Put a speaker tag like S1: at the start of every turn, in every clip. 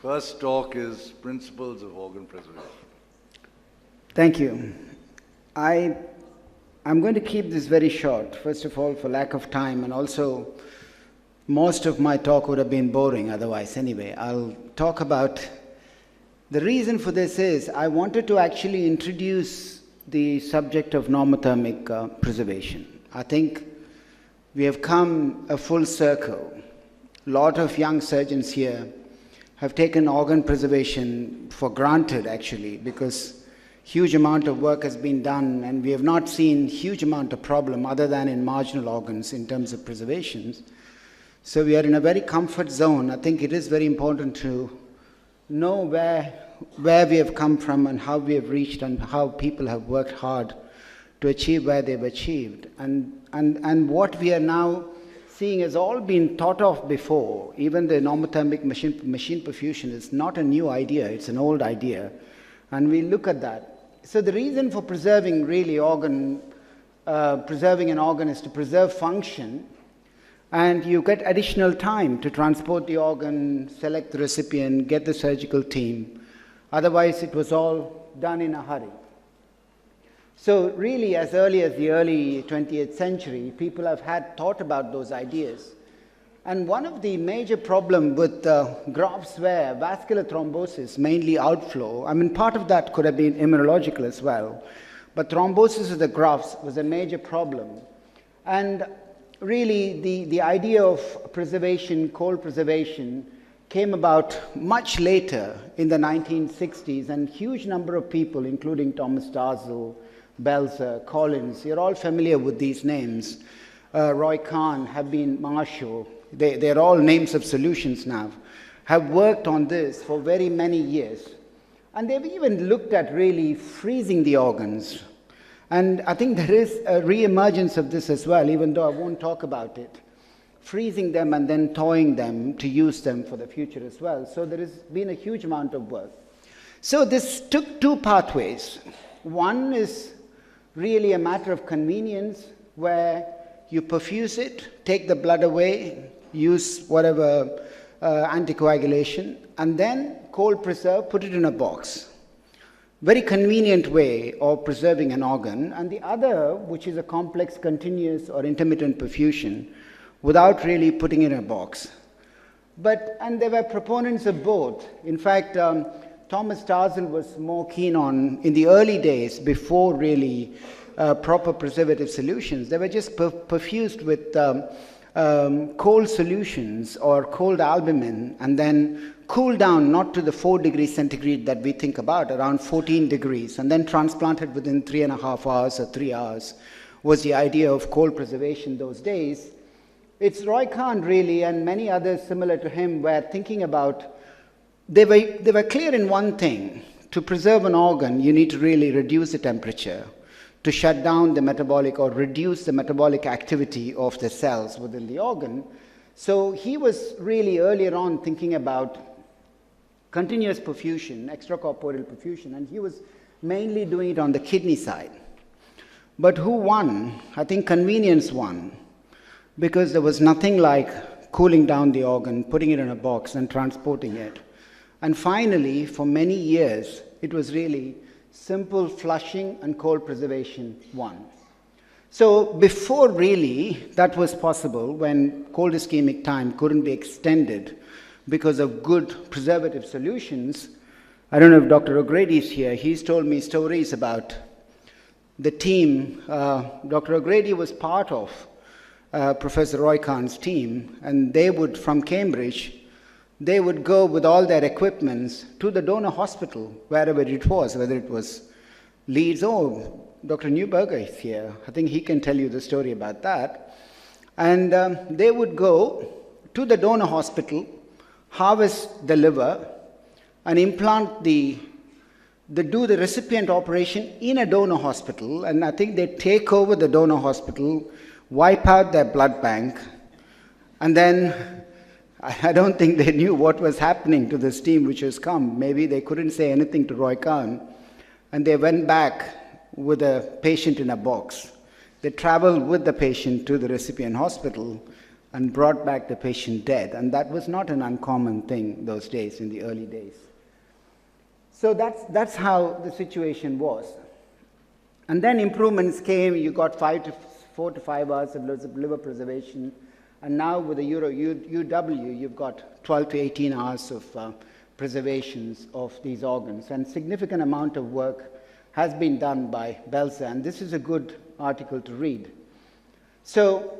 S1: First talk is Principles of Organ Preservation.
S2: Thank you. I'm going to keep this very short, first of all, for lack of time, and also most of my talk would have been boring otherwise anyway. I'll talk about the reason for this is I wanted to actually introduce the subject of normothermic preservation. I think we have come a full circle. A lot of young surgeons here have taken organ preservation for granted, actually, because huge amount of work has been done and we have not seen huge amount of problem other than in marginal organs in terms of preservations. So we are in a very comfort zone. I think it is very important to know where we have come from and how we have reached and how people have worked hard to achieve where they've achieved. And what we are now seeing has all been thought of before. Even the normothermic machine perfusion is not a new idea, it's an old idea. And we look at that. So the reason for preserving really preserving an organ is to preserve function, and you get additional time to transport the organ, select the recipient, get the surgical team. Otherwise, it was all done in a hurry. So really, as early as the early 20th century, people have had thought about those ideas. And one of the major problems with grafts were vascular thrombosis, mainly outflow. I mean, part of that could have been immunological as well. But thrombosis of the grafts was a major problem. And really, the idea of preservation, cold preservation, came about much later in the 1960s, and huge number of people, including Thomas Starzl, Belzer, Collins, you're all familiar with these names. Roy Kahn, Marshall, they're all names of solutions now, have worked on this for very many years. And they've even looked at really freezing the organs. And I think there is a re-emergence of this as well, even though I won't talk about it. Freezing them and then thawing them to use them for the future as well. So there has been a huge amount of work. So this took two pathways. One is really a matter of convenience, where you perfuse it, take the blood away, use whatever anticoagulation, and then cold preserve, put it in a box. Very convenient way of preserving an organ. And the other, which is a complex, continuous or intermittent perfusion, without really putting it in a box. And there were proponents of both. In fact, Thomas Starzl was more keen on, in the early days, before really proper preservative solutions, they were just perfused with cold solutions or cold albumin, and then cooled down not to the 4 degrees centigrade that we think about, around 14 degrees, and then transplanted within 3.5 hours or 3 hours, was the idea of cold preservation those days. It's Roy Kahn really, and many others similar to him, were thinking about, they were clear in one thing: to preserve an organ, you need to really reduce the temperature, to shut down the metabolic or reduce the metabolic activity of the cells within the organ. So he was really earlier on thinking about continuous perfusion, extracorporeal perfusion, and he was mainly doing it on the kidney side. But who won? I think convenience won, because there was nothing like cooling down the organ, putting it in a box and transporting it. And finally, for many years, it was really simple flushing and cold preservation won. So before really that was possible, when cold ischemic time couldn't be extended because of good preservative solutions, I don't know if Dr. O'Grady is here, he's told me stories about the team. Dr. O'Grady was part of Professor Roy Kahn's team, and they would, from Cambridge, they would go with all their equipments to the donor hospital, wherever it was, whether it was Leeds. Oh, Dr. Neuberger is here. I think he can tell you the story about that. And they would go to the donor hospital, harvest the liver, and implant do the recipient operation in a donor hospital. And I think they take over the donor hospital, wipe out their blood bank, and then I don't think they knew what was happening to this team which has come. Maybe they couldn't say anything to Roy Kahn. And they went back with a patient in a box. They traveled with the patient to the recipient hospital, and brought back the patient dead. And that was not an uncommon thing those days, in the early days. So that's how the situation was. And then improvements came. You got 4 to 5 hours of liver preservation. And now with the UW, you've got 12 to 18 hours of preservations of these organs. And significant amount of work has been done by Belzer. And this is a good article to read. So,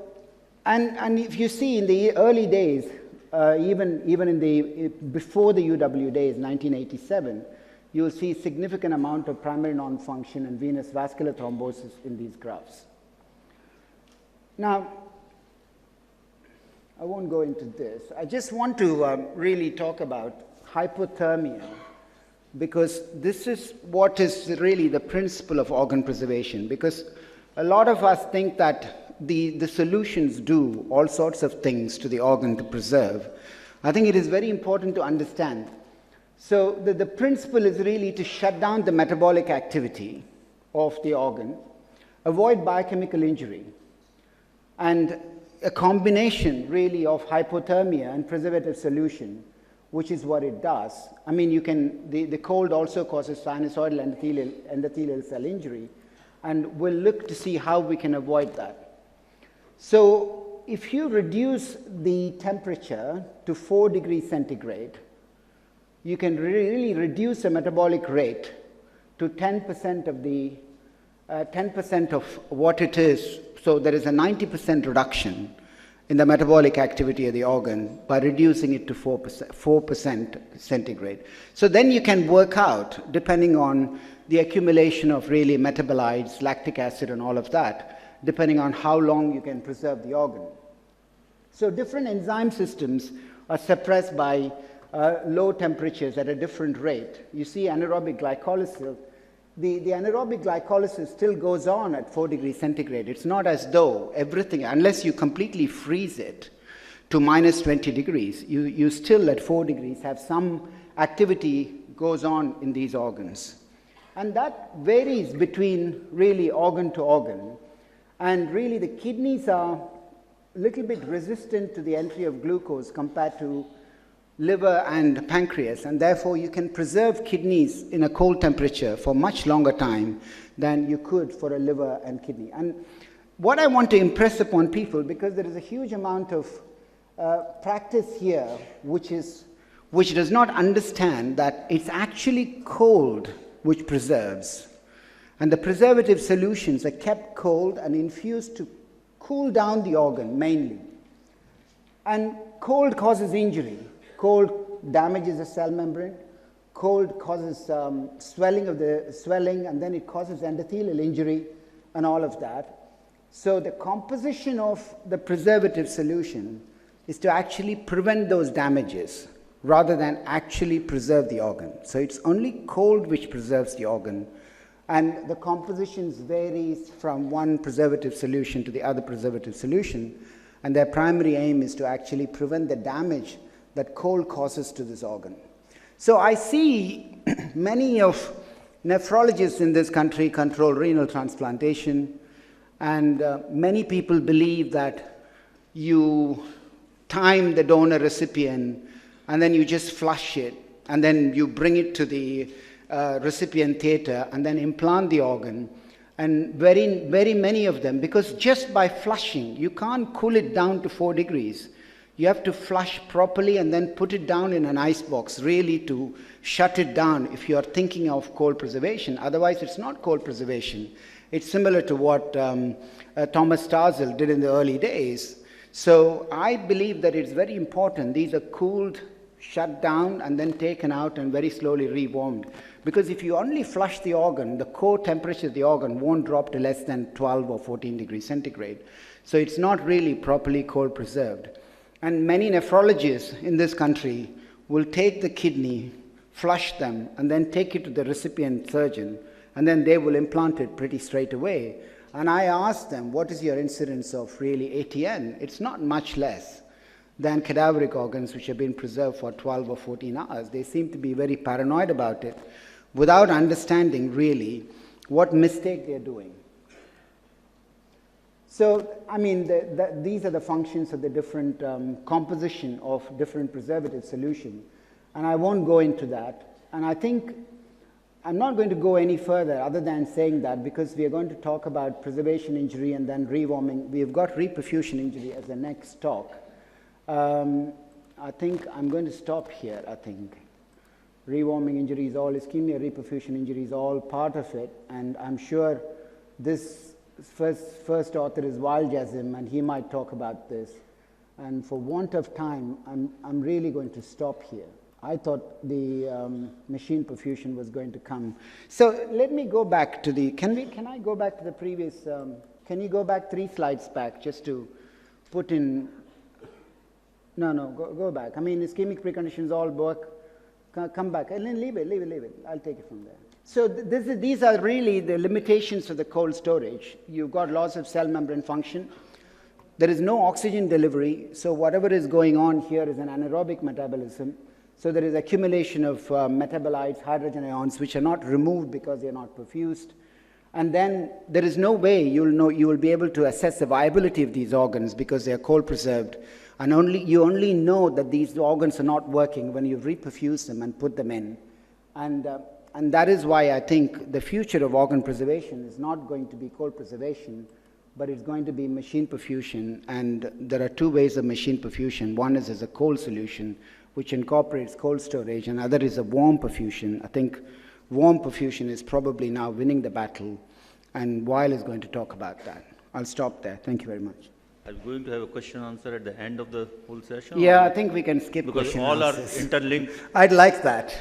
S2: and if you see in the early days, even before the UW days, 1987, you will see significant amount of primary non-function and venous vascular thrombosis in these graphs. Now, I won't go into this. I just want to really talk about hypothermia, because this is what is really the principle of organ preservation. Because a lot of us think that the solutions do all sorts of things to the organ to preserve. I think it is very important to understand. So the principle is really to shut down the metabolic activity of the organ, avoid biochemical injury, and a combination really of hypothermia and preservative solution, which is what it does. I mean, the cold also causes sinusoidal endothelial cell injury, and we'll look to see how we can avoid that. So if you reduce the temperature to 4 degrees centigrade, you can really reduce the metabolic rate to 10% of the 10% of what it is. So there is a 90% reduction in the metabolic activity of the organ by reducing it to 4% centigrade. So then you can work out, depending on the accumulation of really metabolites, lactic acid and all of that, depending on how long you can preserve the organ. So different enzyme systems are suppressed by low temperatures at a different rate. You see anaerobic glycolysis. The anaerobic glycolysis still goes on at 4 degrees centigrade. It's not as though everything, unless you completely freeze it to minus 20 degrees, you still at 4 degrees have some activity goes on in these organs. And that varies between really organ to organ. And really the kidneys are a little bit resistant to the entry of glucose compared to liver and pancreas, and therefore you can preserve kidneys in a cold temperature for much longer time than you could for a liver and kidney. And what I want to impress upon people, because there is a huge amount of practice here which does not understand that it's actually cold which preserves. And the preservative solutions are kept cold and infused to cool down the organ mainly. And cold causes injury. Cold damages the cell membrane. Cold causes swelling, and then it causes endothelial injury and all of that. So the composition of the preservative solution is to actually prevent those damages rather than actually preserve the organ. So it's only cold which preserves the organ. And the compositions varies from one preservative solution to the other preservative solution. And their primary aim is to actually prevent the damage that cold causes to this organ. So I see many of nephrologists in this country control renal transplantation. And many people believe that you time the donor recipient and then you just flush it. And then you bring it to the recipient theater and then implant the organ. And very, very many of them, because just by flushing, you can't cool it down to 4 degrees. You have to flush properly and then put it down in an ice box, really to shut it down if you are thinking of cold preservation. Otherwise, it's not cold preservation. It's similar to what Thomas Starzl did in the early days. So I believe that it's very important. These are cooled, shut down, and then taken out and very slowly rewarmed. Because if you only flush the organ, the core temperature of the organ won't drop to less than 12 or 14 degrees centigrade. So it's not really properly cold preserved. And many nephrologists in this country will take the kidney, flush them, and then take it to the recipient surgeon, and then they will implant it pretty straight away. And I asked them, what is your incidence of really ATN? It's not much less than cadaveric organs which have been preserved for 12 or 14 hours. They seem to be very paranoid about it without understanding really what mistake they're doing. So, I mean, these are the functions of the different composition of different preservative solution. And I won't go into that. And I think I'm not going to go any further other than saying that, because we are going to talk about preservation injury and then rewarming. We've got reperfusion injury as the next talk. I think I'm going to stop here, I think. Rewarming injury is all, ischemia, reperfusion injury is all part of it. And I'm sure this first author is Waljazim, and he might talk about this. And for want of time, I'm really going to stop here. I thought the machine perfusion was going to come. So let me go back to the, can I go back to the previous, can you go back 3 slides back just to put in, no, go back. I mean, ischemic preconditions all work, come back, and then leave it, I'll take it from there. So these are really the limitations of the cold storage. You've got loss of cell membrane function. There is no oxygen delivery, so whatever is going on here is an anaerobic metabolism. So there is accumulation of metabolites, hydrogen ions, which are not removed because they are not perfused. And then there is no way you will be able to assess the viability of these organs because they are cold preserved. And you only know that these organs are not working when you reperfuse them and put them in. And that is why I think the future of organ preservation is not going to be cold preservation, but it's going to be machine perfusion. And there are 2 ways of machine perfusion. One is as a cold solution, which incorporates cold storage, and other is a warm perfusion. I think warm perfusion is probably now winning the battle, and Weil is going to talk about that. I'll stop there. Thank you very much.
S3: Are we going to have a question answer at the end of the whole session?
S2: Yeah, I think we can skip
S3: because
S2: question
S3: all
S2: answers.
S3: are interlinked.
S2: I'd like that.